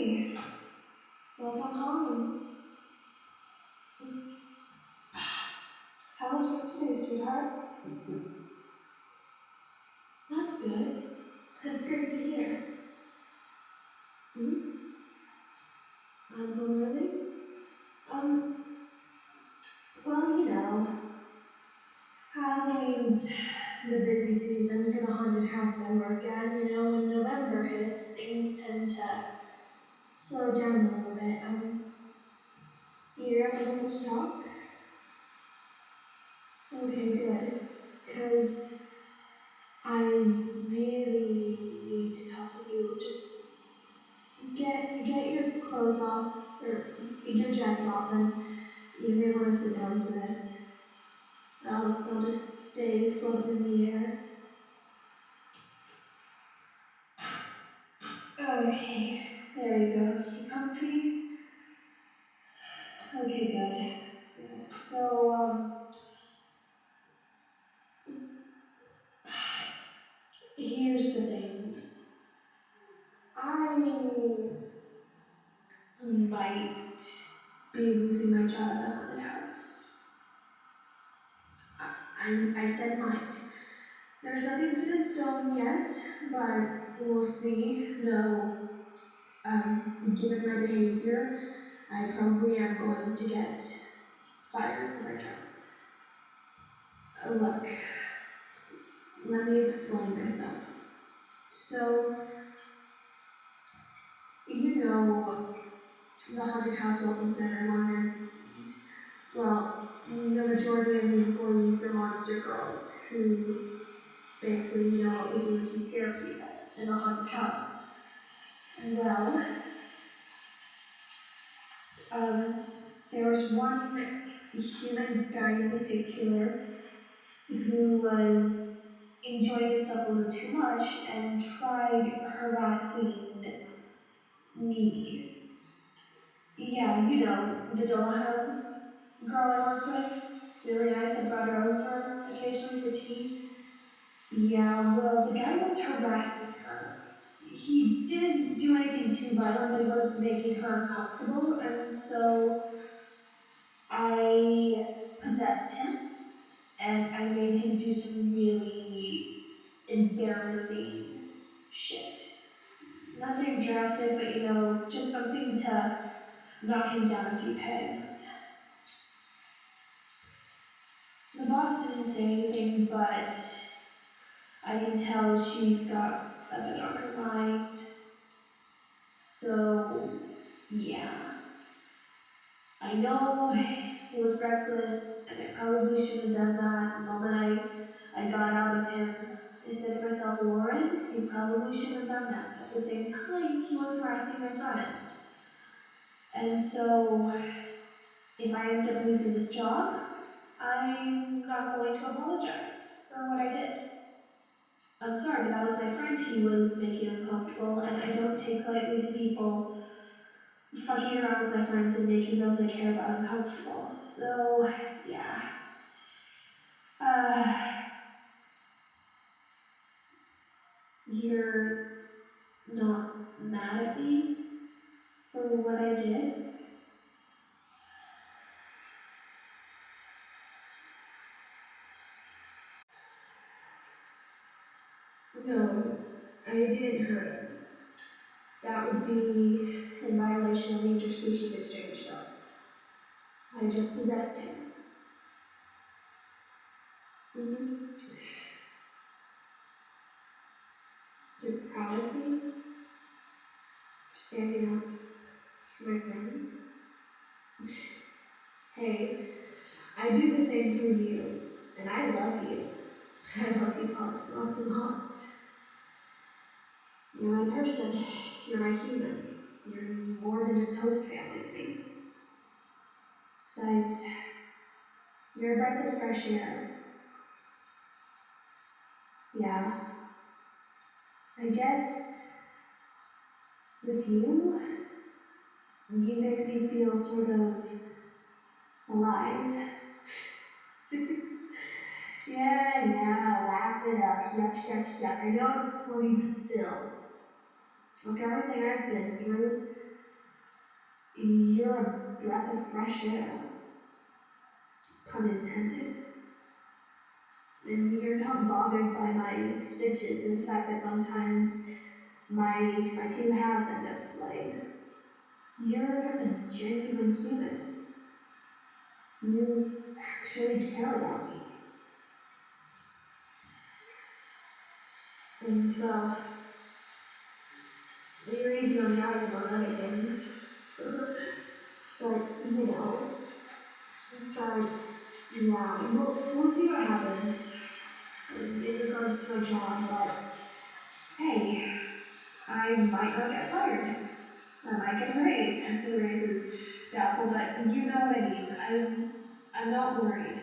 Hey, welcome home. How was work today, sweetheart? That's good. That's great to hear. Hmm? I'm home early? Um, well, Halloween's the busy season for the haunted house I work at. When November hits, things tend to slow down a little bit. You're at a moment to talk? Okay, good. Because I really need to talk with you. Just get your clothes off, or your jacket off, and you may want to sit down for this. I'll just stay floating in the air. Okay, there you go. You comfy? Okay, good. So, here's the thing. I might be losing my job at the haunted house. I said might. There's nothing set in stone yet, but we'll see. Though, given my behavior, I probably am going to get fired from my job. Look, let me explain myself. So, the haunted house welcome center, Lauryn. Well, the majority of the employees are monster girls who basically, what we do is we scare people in a haunted house. Well, there was one human guy in particular who was enjoying himself a little too much and tried harassing me. Yeah, the Dullahan girl I work with. Really nice. I brought her over occasionally for tea. Yeah, well, the guy was harassing her. He didn't do anything too violent, but he was making her uncomfortable, and so I possessed him, and I made him do some really embarrassing shit. Nothing drastic, but just something to knock him down a few pegs. The boss didn't say anything, but I can tell she's got a bit on her mind. So, yeah. I know it was reckless, and I probably shouldn't have done that. The moment I got out of him, I said to myself, Lauryn, you probably shouldn't have done that. At the same time, he was harassing my friend. And so, if I end up losing this job, I'm not going to apologize for what I did. I'm sorry, but that was my friend he was making uncomfortable, and I don't take lightly to people fucking around with my friends and making those I care about uncomfortable. So, yeah. You're not mad at me for what I did? No, I didn't hurt him. That would be in violation of the interspecies exchange bill. I just possessed him. Mm-hmm. You're proud of me for standing up for my friends? Hey, I do the same for you, and I love you. I love you lots and lots and lots. You're my person. You're my human. You're more than just host family to me. Besides, you're a breath of fresh air. Yeah. I guess with you, you make me feel sort of alive. Yeah, laugh it up. Yuck. I know it's corny, but still. After everything I've been through, You're a breath of fresh air, pun intended. And you're not bothered by my stitches or the fact that sometimes my two halves end up splayed. You're a genuine human. You actually care about me. And, well, you're easy on the eyes among other things. But, but, yeah, we'll see what happens in regards to my job, but hey, I might not get fired. I might get a raise. The raise is doubtful, but you know what I mean. I'm not worried.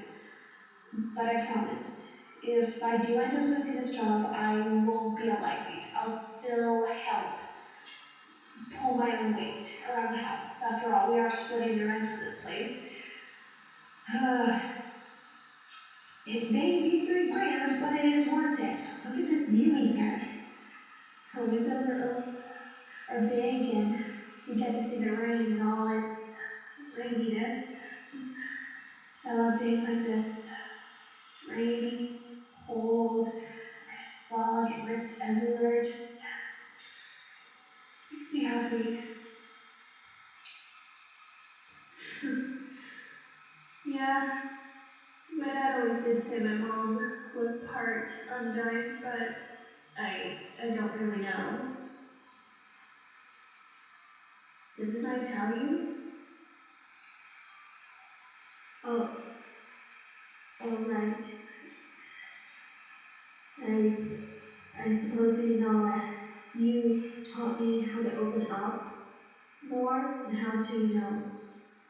But I promise, if I do end up losing this job, I won't be a lightweight. I'll still help pull my own weight around the house. After all, we are splitting the rent of this place. It may be $3,000, but it is worth it. Look at this view we get. The windows are big, and we get to see the rain in all its raininess. I love days like this. It's rainy, it's cold, there's fog and mist everywhere. It just makes me happy. Yeah, my dad always did say my mom was part undying, but I don't really know. Didn't I tell you? Oh, right. I suppose you know you've taught me how to open up more and how to,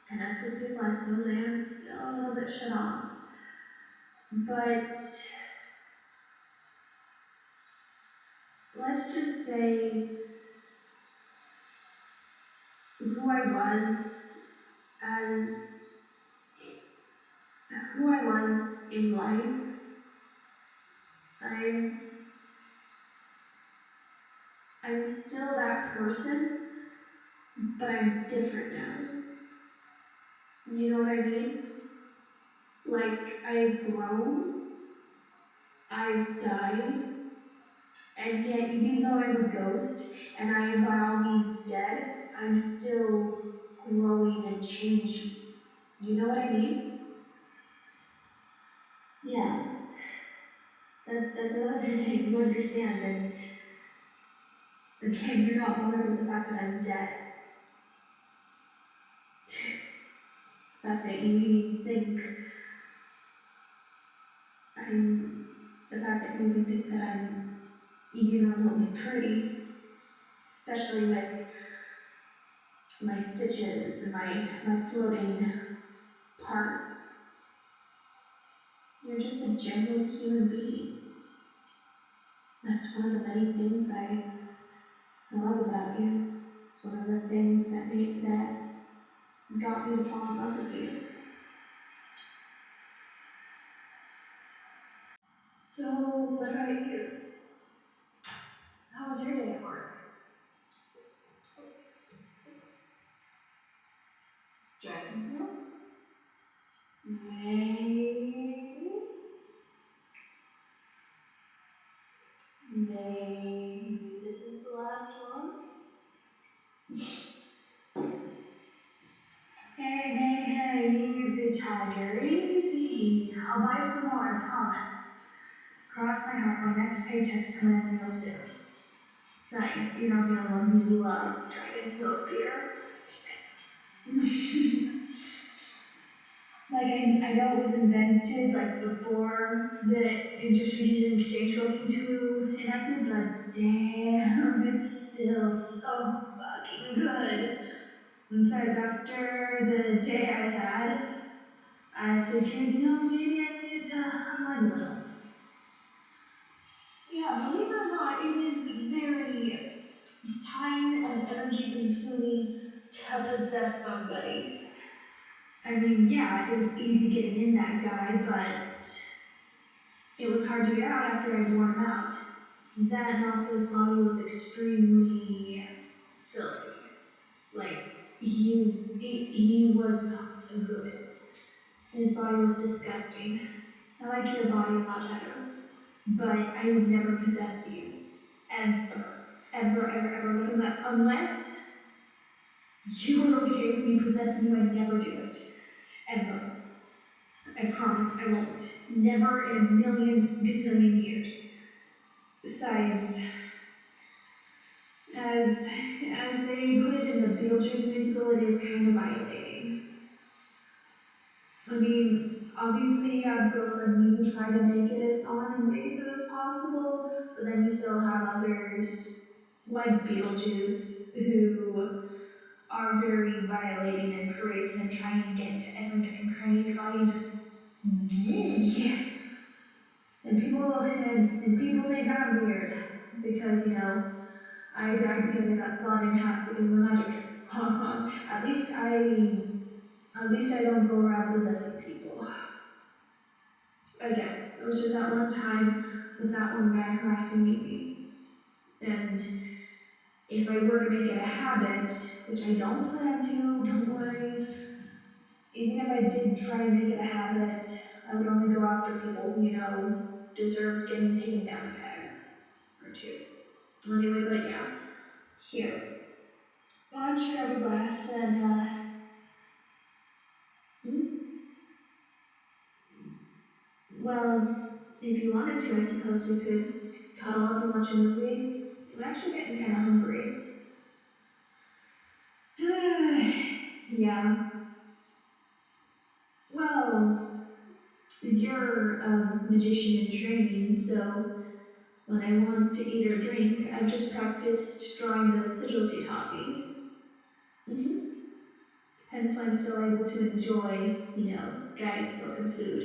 connect with people. I suppose I am still a little bit shut off. But let's just say who I was as who I was in life. I'm still that person, but I'm different now. You know what I mean? Like, I've grown, I've died, and yet even though I'm a ghost and I am by all means dead, I'm still growing and changing. You know what I mean? Yeah. That's another thing you understand, and again, you're not bothered with the fact that I'm dead. The fact that you even think I'm even remotely pretty, especially with my stitches and my floating parts. You're just a genuine human being. That's one of the many things I love about you. It's one of the things that got me to fall in love with you. So, what about you? How was your day at work? Dragon's milk? Maybe this is the last one? Hey, easy, tiger, easy. I'll buy some more, I promise. Cross my heart, my next paycheck's coming in real soon. Besides, you're not the only one who loves Dragon's Milk beer. Like, I know it was invented, like, before the interest-rate exchange bill came to enactment, but damn, it's still so fucking good. And besides, after the day I had, I figured, maybe I needed to unwind a little. Yeah, believe it or not, it is very time and energy consuming to possess somebody. I mean, yeah, it was easy getting in that guy, but it was hard to get out after I'd worn him out. That and also his body was extremely filthy. Like, he was not good. His body was disgusting. I like your body a lot better, but I would never possess you. Ever. Ever, ever, ever. Like, unless you were okay with me possessing you, I'd never do it. Ever. I promise I won't. Never in a million gazillion years. Besides, as as they put it in the Beetlejuice musical, it is kind of violating. I mean, obviously you have ghosts like me who try to make it as non-invasive as possible, but then you still have others like Beetlejuice who are very violating and pervasive and trying to get into every nook and cranny of your body and just and people think I'm weird because I died because I got sawed in half because of a magic trick. At least I don't go around possessing people. Again, it was just that one time with that one guy harassing me. And if I were to make it a habit, which I don't plan to, don't worry, even if I did try and make it a habit, I would only go after people who, deserved getting taken down a peg or two. Anyway, but yeah. Here. Why don't you grab a glass and, hmm? Well, if you wanted to, I suppose we could cuddle up and watch a movie. I'm actually getting kind of hungry. Yeah. Well, you're a magician in training, so when I want to eat or drink, I've just practiced drawing those sigils you taught me. Hence why I'm still able to enjoy, dragon's milk and food.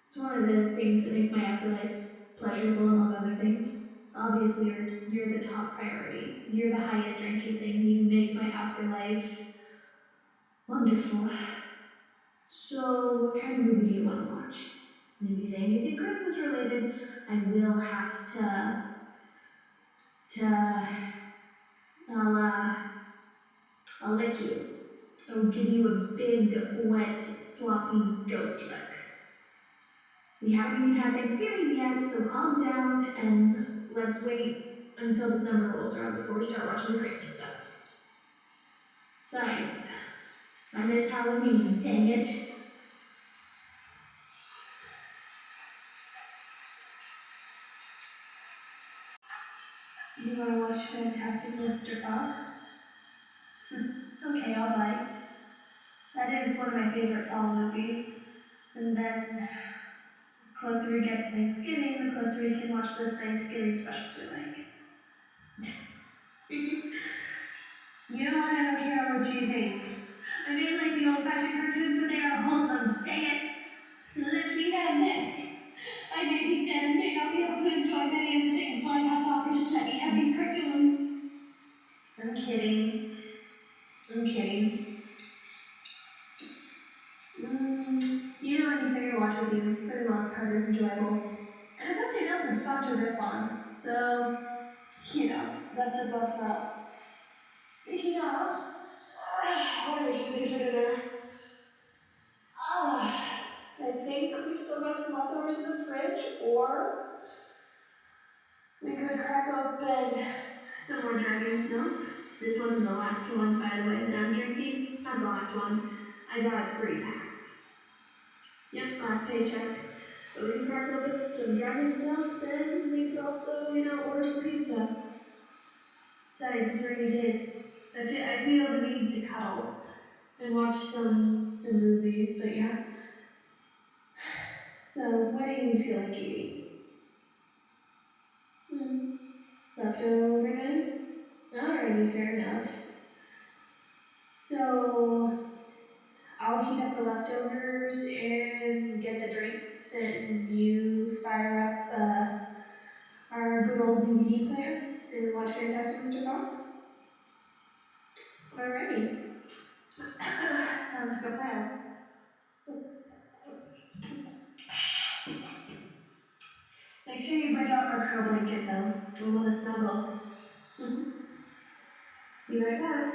It's one of the things that make my afterlife pleasurable, among other things. Obviously, you're the top priority. You're the highest ranking thing. You make my afterlife wonderful. So, what kind of movie do you want to watch? And if you say anything Christmas related, I will have I'll lick you. I'll give you a big, wet, sloppy ghost lick. We haven't even had Thanksgiving yet, so calm down and let's wait until December rolls around before we start watching the Christmas stuff. Besides, I miss Halloween, dang it. You wanna watch Fantastic Mr. Fox? Okay, I'll bite. That is one of my favorite fall movies. And then, the closer we get to Thanksgiving, the closer we can watch those Thanksgiving specials we like. You know what? I don't care what you think. I may like the old-fashioned cartoons, but they are wholesome. Dang it! Let me have this. I may be dead and may not be able to enjoy many of the things life has to offer. Just let me have these cartoons. I'm kidding. Anything I watch with you, for the most part, is enjoyable. And if nothing else, it's fun to riff on. So, best of both worlds. Speaking of, what are we gonna do for dinner? I think we still got some leftovers in the fridge, or we could crack open some more Dragon's Milks. This wasn't the last one, by the way, that I'm drinking. It's not the last one. I got 3 packs. Yep, last paycheck. But we can crack open some Dragon's Milks, and we could also, order some pizza. Besides, it's rainy days. I feel the need to cuddle and watch some movies, but yeah. So, what do you feel like eating? Leftover then? Alrighty, fair enough. So, I'll heat up the leftovers and get the drinks, and you fire up our good old DVD player, and we watch Fantastic Mr. Fox? Alrighty. Sounds like a plan. Make sure you break out our cuddle blanket, though. We want to snuggle. Be right back.